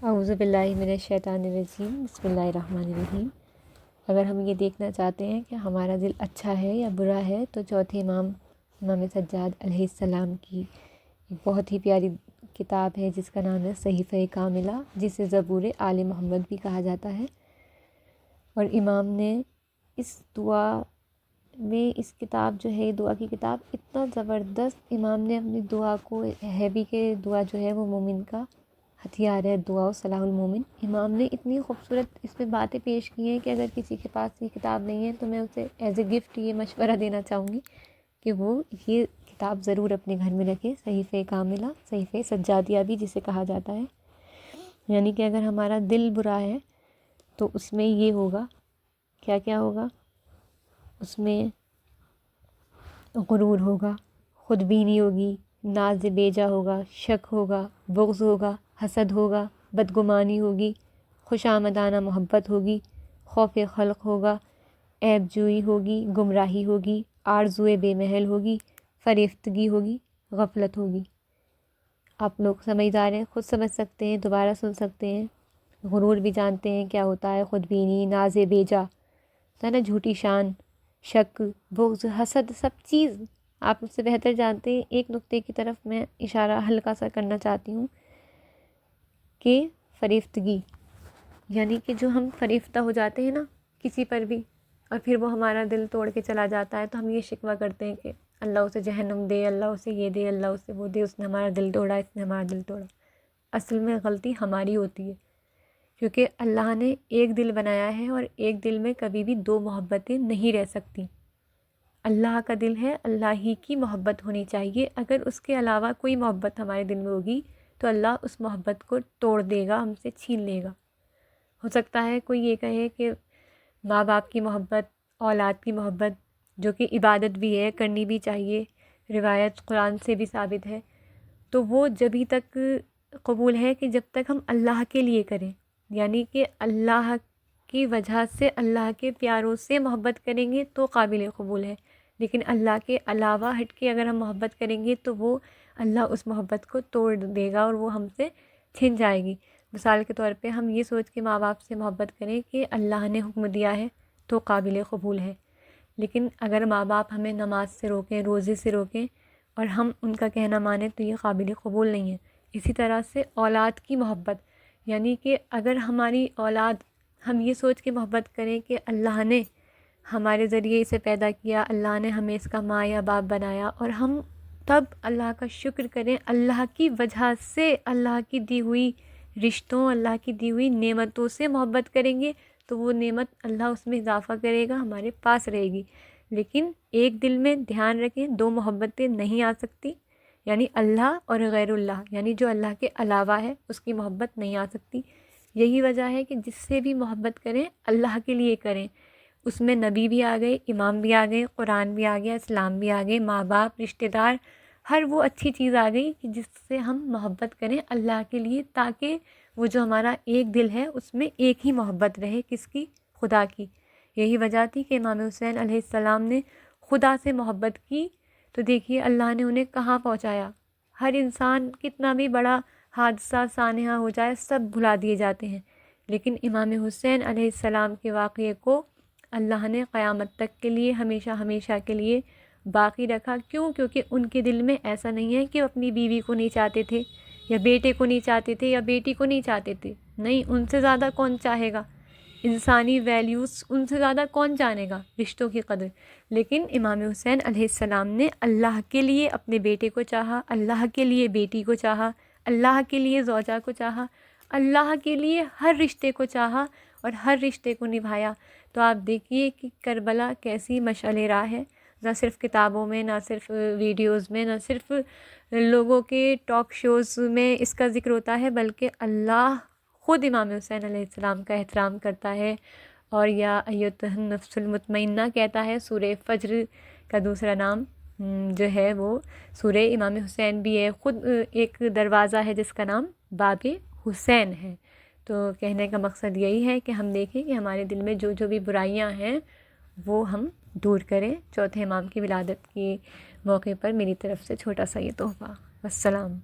اعوذ باللہ من الشیطان الرجیم، بسم اللہ الرحمن الرحیم۔ اگر ہم یہ دیکھنا چاہتے ہیں کہ ہمارا دل اچھا ہے یا برا ہے تو چوتھے امام سجاد علیہ السلام کی ایک بہت ہی پیاری کتاب ہے جس کا نام ہے صحیفہ کاملہ، جسے زبور آل محمد بھی کہا جاتا ہے۔ اور امام نے اس دعا میں، اس کتاب جو ہے، دعا کی کتاب اتنا زبردست، امام نے اپنی دعا کو ہے بھی کہ دعا جو ہے وہ مومن کا ہتھیار ہے، دعا و صلاح المومن۔ امام نے اتنی خوبصورت اس میں باتیں پیش کی ہیں کہ اگر کسی کے پاس یہ کتاب نہیں ہے تو میں اسے ایز اے گفٹ یہ مشورہ دینا چاہوں گی کہ وہ یہ کتاب ضرور اپنے گھر میں رکھے، صحیفہ کاملہ، صحیفہ سجادیہ بھی جسے کہا جاتا ہے۔ یعنی کہ اگر ہمارا دل برا ہے تو اس میں یہ ہوگا، کیا کیا ہوگا؟ اس میں غرور ہوگا، خود بینی ہوگی، ناز بیجا ہوگا، شک ہوگا، بغض ہوگا، حسد ہوگا، بدگمانی ہوگی، خوش آمدانہ محبت ہوگی، خوف خلق ہوگا، عیب جوئی ہوگی، گمراہی ہوگی، آرزوئے بے محل ہوگی، فریفتگی ہوگی، غفلت ہوگی۔ آپ لوگ سمجھدار ہیں، خود سمجھ سکتے ہیں، دوبارہ سن سکتے ہیں۔ غرور بھی جانتے ہیں کیا ہوتا ہے، خود بینی، ناز بیجا ہے نا، جھوٹی شان، شک، بغض، حسد، سب چیز آپ مجھ سے بہتر جانتے ہیں۔ ایک نقطے کی طرف میں اشارہ ہلکا سا کرنا چاہتی ہوں کہ فریفتگی، یعنی کہ جو ہم فریفتہ ہو جاتے ہیں نا کسی پر بھی، اور پھر وہ ہمارا دل توڑ کے چلا جاتا ہے، تو ہم یہ شکوہ کرتے ہیں کہ اللہ اسے جہنم دے، اللہ اسے یہ دے، اللہ اسے وہ دے، اس نے ہمارا دل توڑا، اس نے ہمارا دل توڑا۔ اصل میں غلطی ہماری ہوتی ہے، کیونکہ اللہ نے ایک دل بنایا ہے اور ایک دل میں کبھی بھی دو محبتیں نہیں رہ سکتی۔ اللہ کا دل ہے، اللہ ہی کی محبت ہونی چاہیے۔ اگر اس کے علاوہ کوئی محبت ہمارے دل میں ہوگی تو اللہ اس محبت کو توڑ دے گا، ہم سے چھین لے گا۔ ہو سکتا ہے کوئی یہ کہے کہ ماں باپ کی محبت، اولاد کی محبت، جو کہ عبادت بھی ہے، کرنی بھی چاہیے، روایت قرآن سے بھی ثابت ہے، تو وہ جبھی تک قبول ہے کہ جب تک ہم اللہ کے لیے کریں، یعنی کہ اللہ کی وجہ سے، اللہ کے پیاروں سے محبت کریں گے تو قابل قبول ہے۔ لیکن اللہ کے علاوہ ہٹ کے اگر ہم محبت کریں گے تو وہ اللہ اس محبت کو توڑ دے گا اور وہ ہم سے چھن جائے گی۔ مثال کے طور پہ ہم یہ سوچ کے ماں باپ سے محبت کریں کہ اللہ نے حکم دیا ہے تو قابل قبول ہے، لیکن اگر ماں باپ ہمیں نماز سے روکیں، روزے سے روکیں اور ہم ان کا کہنا مانیں تو یہ قابل قبول نہیں ہے۔ اسی طرح سے اولاد کی محبت، یعنی کہ اگر ہماری اولاد، ہم یہ سوچ کے محبت کریں کہ اللہ نے ہمارے ذریعے اسے پیدا کیا، اللہ نے ہمیں اس کا ماں یا باپ بنایا، اور ہم تب اللہ کا شکر کریں، اللہ کی وجہ سے، اللہ کی دی ہوئی رشتوں، اللہ کی دی ہوئی نعمتوں سے محبت کریں گے تو وہ نعمت اللہ اس میں اضافہ کرے گا، ہمارے پاس رہے گی۔ لیکن ایک دل میں دھیان رکھیں، دو محبتیں نہیں آ سکتی، یعنی اللہ اور غیر اللہ، یعنی جو اللہ کے علاوہ ہے اس کی محبت نہیں آ سکتی۔ یہی وجہ ہے کہ جس سے بھی محبت کریں اللہ کے لیے کریں، اس میں نبی بھی آ گئے، امام بھی آ گئے، قرآن بھی آ گیا، اسلام بھی آ گئے، ماں باپ، رشتہ دار، ہر وہ اچھی چیز آ گئی کہ جس سے ہم محبت کریں اللہ کے لیے، تاکہ وہ جو ہمارا ایک دل ہے اس میں ایک ہی محبت رہے، کس کی؟ خدا کی۔ یہی وجہ تھی کہ امام حسین علیہ السلام نے خدا سے محبت کی تو دیکھیے اللہ نے انہیں کہاں پہنچایا۔ ہر انسان کتنا بھی بڑا حادثہ سانحہ ہو جائے سب بھلا دیے جاتے ہیں، لیکن امام حسین علیہ السلام کے واقعے کو اللہ نے قیامت تک کے لیے، ہمیشہ ہمیشہ کے لیے باقی رکھا۔ کیوں؟ کیونکہ ان کے دل میں ایسا نہیں ہے کہ وہ اپنی بیوی کو نہیں چاہتے تھے یا بیٹے کو نہیں چاہتے تھے یا بیٹی کو نہیں چاہتے تھے، نہیں، ان سے زیادہ کون چاہے گا؟ انسانی ویلیوز ان سے زیادہ کون جانے گا؟ رشتوں کی قدر۔ لیکن امام حسین علیہ السلام نے اللہ کے لیے اپنے بیٹے کو چاہا، اللہ کے لیے بیٹی کو چاہا، اللہ کے لیے زوجہ کو چاہا، اللہ کے لیے ہر رشتے کو چاہا اور ہر رشتے کو نبھایا۔ تو آپ دیکھیے کہ کربلا کیسی مشعل راہ ہے، نہ صرف کتابوں میں، نہ صرف ویڈیوز میں، نہ صرف لوگوں کے ٹاک شوز میں اس کا ذکر ہوتا ہے، بلکہ اللہ خود امام حسین علیہ السلام کا احترام کرتا ہے، اور یا ایتھا النفس المطمئنہ کہتا ہے۔ سورہ فجر کا دوسرا نام جو ہے وہ سورہ امام حسین بھی ہے، خود ایک دروازہ ہے جس کا نام باب حسین ہے۔ تو کہنے کا مقصد یہی ہے کہ ہم دیکھیں کہ ہمارے دل میں جو بھی برائیاں ہیں وہ ہم دور کریں۔ چوتھے امام کی ولادت کے موقع پر میری طرف سے چھوٹا سا یہ تحفہ۔ السلام۔